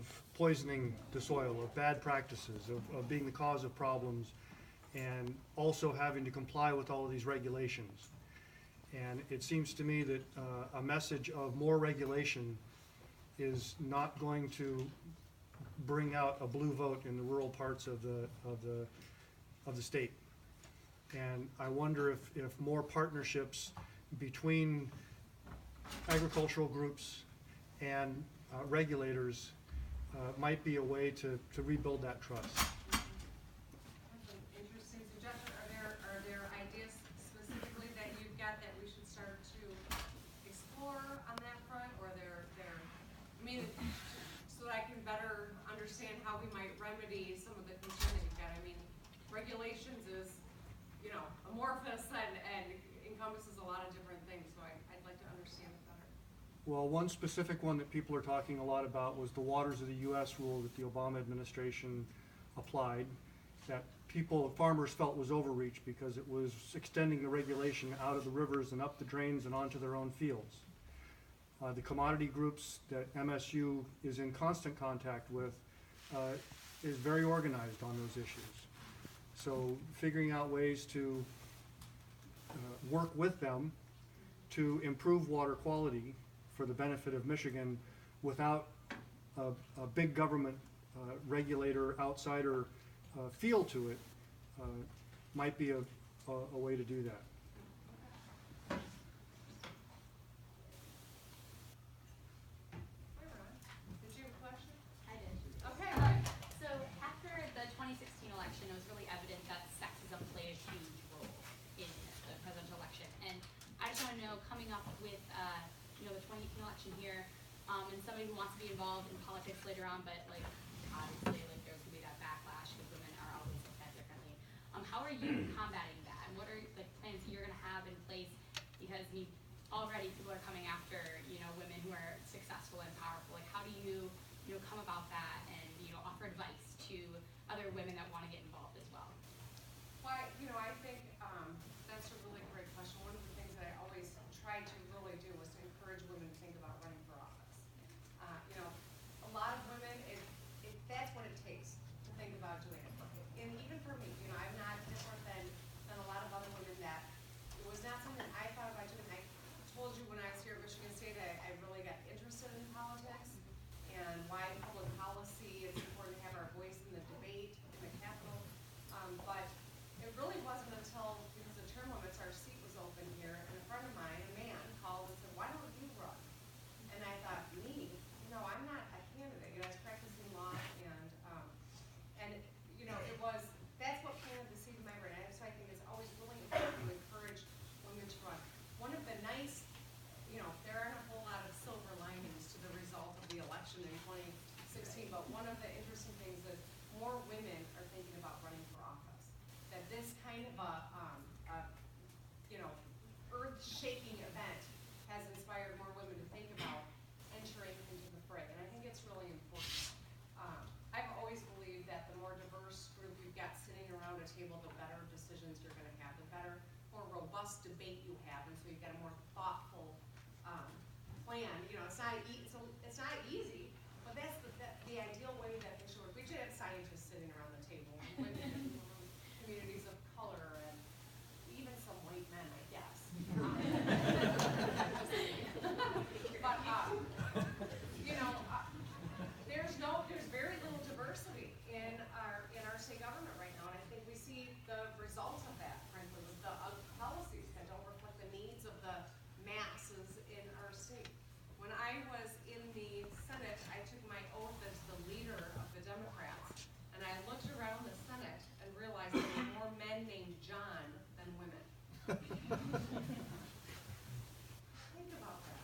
of poisoning the soil, of bad practices, of being the cause of problems, and also having to comply with all of these regulations. And it seems to me that a message of more regulation is not going to bring out a blue vote in the rural parts of the state. And I wonder if more partnerships between agricultural groups and regulators might be a way to rebuild that trust. That's an interesting suggestion. Are there ideas specifically that you've got that we should start to explore on that front, or I mean, so that I can better understand how we might remedy some of the concern that you've got. I mean, regulations is, you know, amorphous and encompasses a lot of different things, so I'd like to understand it better. Well, one specific one that people are talking a lot about was the Waters of the U.S. rule that the Obama administration applied, that farmers felt was overreach because it was extending the regulation out of the rivers and up the drains and onto their own fields. The commodity groups that MSU is in constant contact with is very organized on those issues. So figuring out ways to work with them to improve water quality for the benefit of Michigan without a big government regulator, outsider feel to it might be a way to do that. Did you have a question? I did. Okay. So after the 2016 election, it was really evident that sexism played a huge role in the presidential election. And I just want to know, coming up with the 2018 election here, and somebody who wants to be involved in politics later on, but like obviously like there's gonna be that backlash because women are always looked at differently. How are you combating that? And what are the plans you're gonna have in place? Because already people are coming after women who are successful and powerful. Like how do you come about that and offer advice to other women that want to get involved as well? Well, I think that's a really great question. One of the things that I always try to really do is to encourage women to think about running for office. A lot of women, that's what it takes to think about doing it. And even for me, I'm not different than a lot of other women that it was not something I thought about doing. I told you when I was here at Michigan State, I really got interested in politics and why public policy is important to have our voice in the debate in the Capitol. But it really wasn't until, because of term limits, our seat was open here, and a friend of mine, a man, called and said, "Why don't you run?" And I thought, me? I'm not a candidate. I was practicing law, and that's what planted the seed in my brain. So I think it's always really important to encourage women to run. One of the nice, there aren't a whole lot of silver linings to the result of the election in 2016, but one of the interesting things is more women are thinking about running for office. That this kind of earth-shaking event has inspired more women to think about entering into the fray, and I think it's really important. I've always believed that the more diverse group you've got sitting around a table, the better decisions you're going to have, the better, more robust debate you have, and so you've got a more thoughtful plan. It's not easy, but that's the ideal way that it should work. We should have scientists sitting around the table, women from communities of color, and even some white men, I guess. But there's very little diversity in our state government right now, and I think we see the results of that, frankly, with the policies that don't reflect the needs of the masses in our state. When I was in the Senate, I took my oath as the leader of the Democrats, and I looked around the Senate and realized there were more men named John than women. Think about that.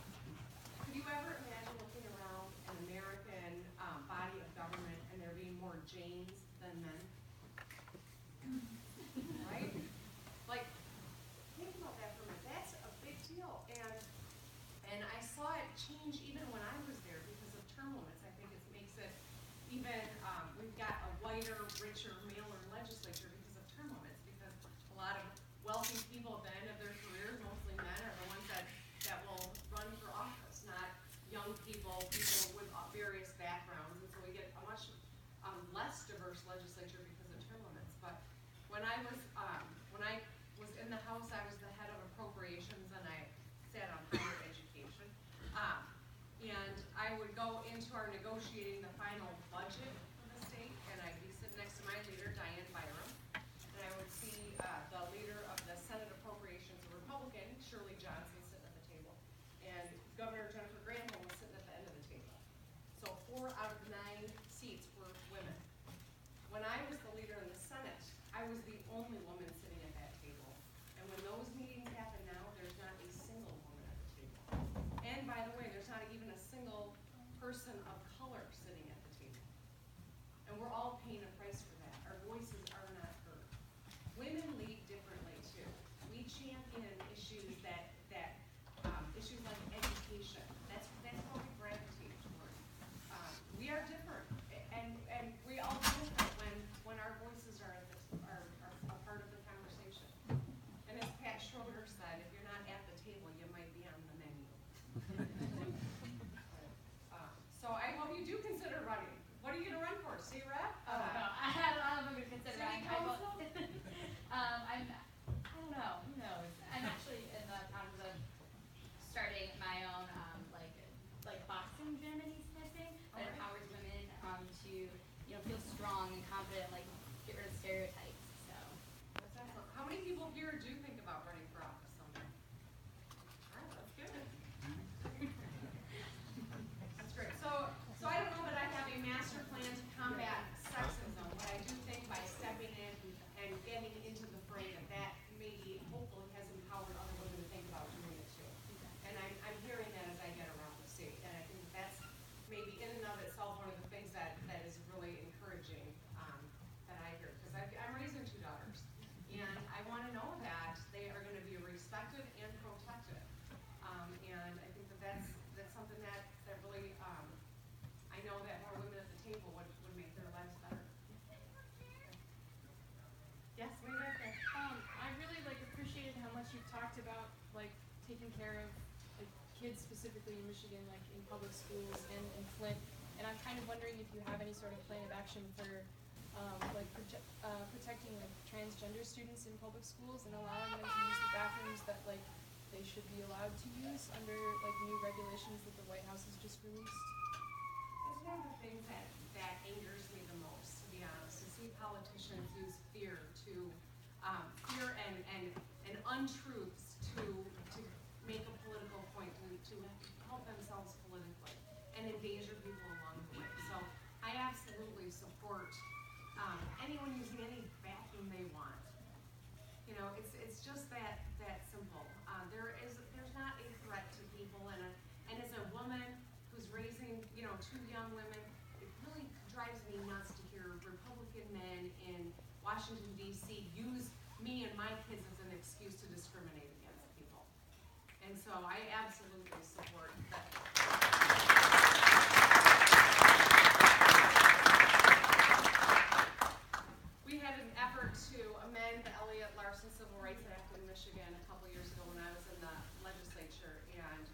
Could you ever imagine looking around an American body of government and there being more Janes than men? Right? Like, think about that for a minute. That's a big deal. And I saw it change even when I was there because of term limits. I think it makes it even, we've got a whiter, richer, maler legislature because of term limits, because a lot of wealthy people at the end of their careers, mostly men, are the ones that will run for office, not young people with various backgrounds. And so we when I was in the House, I was the head of appropriations and I sat on higher education. And I would go into our negotiating the final budget for the state, and I'd be sitting next to my leader, Diane Byram, and I would see the leader of the Senate Appropriations, a Republican, Shirley Johnson, sitting at the table, and Governor Jennifer Granholm was sitting at the end of the table. So 4 out of 9 seats were women. When I was the leader in the Senate, I was the only woman sitting at that table. And when those meetings happen now, there's not a single woman at the table. And by the way, there's not even a single person of color sitting at the table. And we're all paying a price for that. Our voices are not heard. Women lead differently too. We champion issues issues like education. That's what we gravitate toward. We are different, and we all benefit when our voices are a part of the conversation. And as Pat Schroeder said, if you're not at the table, you might be on the menu. So I hope you do consider running. What are you gonna run for? State rep? Oh, no, I don't know if I'm gonna consider City that. council? I don't know, who knows? I'm actually in the process of starting my own, like boxing gym in East Nissing that Alright. empowers women, to, feel strong and confident, like, get rid of stereotypes, so. That's excellent. How many people here do think about running for office someday? All right, that's good. That's great. So I don't know that I have a master plan to combat sexism, but I do think by stepping in and getting into the fray that maybe hopefully has empowered other women to think about doing it too. And I'm hearing that as I get around the state, and I think that's maybe in and of itself one of the things that is really encouraging, that I hear, because I'm raising 2 daughters, and I want to know that they are going to be respected and protected. And I think that's something that really, I know that more women at the table would make their lives better. Yes, maybe back there. I really appreciated how much you've talked about taking care of kids specifically in Michigan, in public schools and in Flint. And I'm kind of wondering if you have any sort of plan of action for protecting transgender students in public schools and allowing them to use the bathrooms that they should be allowed to use under new regulations that the White House has just released. It's one of the things that angers me the most, to be honest, to see politicians use fear and untruths to make a political point, to help themselves politically, and endanger people along the way. So I absolutely support anyone using any bathroom they want. It's just that simple. There's not a threat to people, and as a woman who's raising 2 young women, it really drives me nuts to hear Republican men in Washington, D.C. use me and my kids as an excuse to discriminate against people. And so I absolutely support that. We had an effort to amend the Elliott Larson Civil Rights Act in Michigan a couple years ago when I was in the legislature, and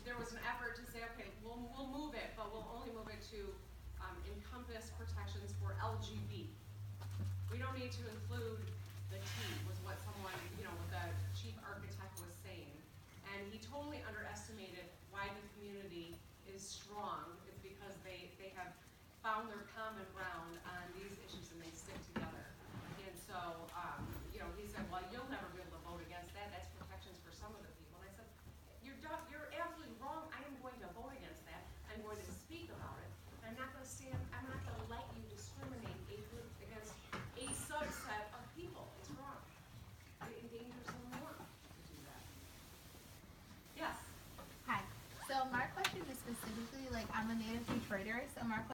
there was an effort to say, okay, we'll move it, but we'll only move it to encompass protections for LGBT. We don't need to include the T, was what someone, what the chief architect was saying. And he totally underestimated why the community is strong. It's because they have found their common ground on these issues and they stick together. And so, he said, well, you'll never be able to vote against that. That's protections for some of the people. And I said, you're absolutely wrong. I am going to vote against that. I'm going to speak about it. I'm not going to let you discriminate against a subset of people. It's wrong. It endangers someone more to do that. Yes. Hi. So my question is specifically, I'm a native Detroiter, so my question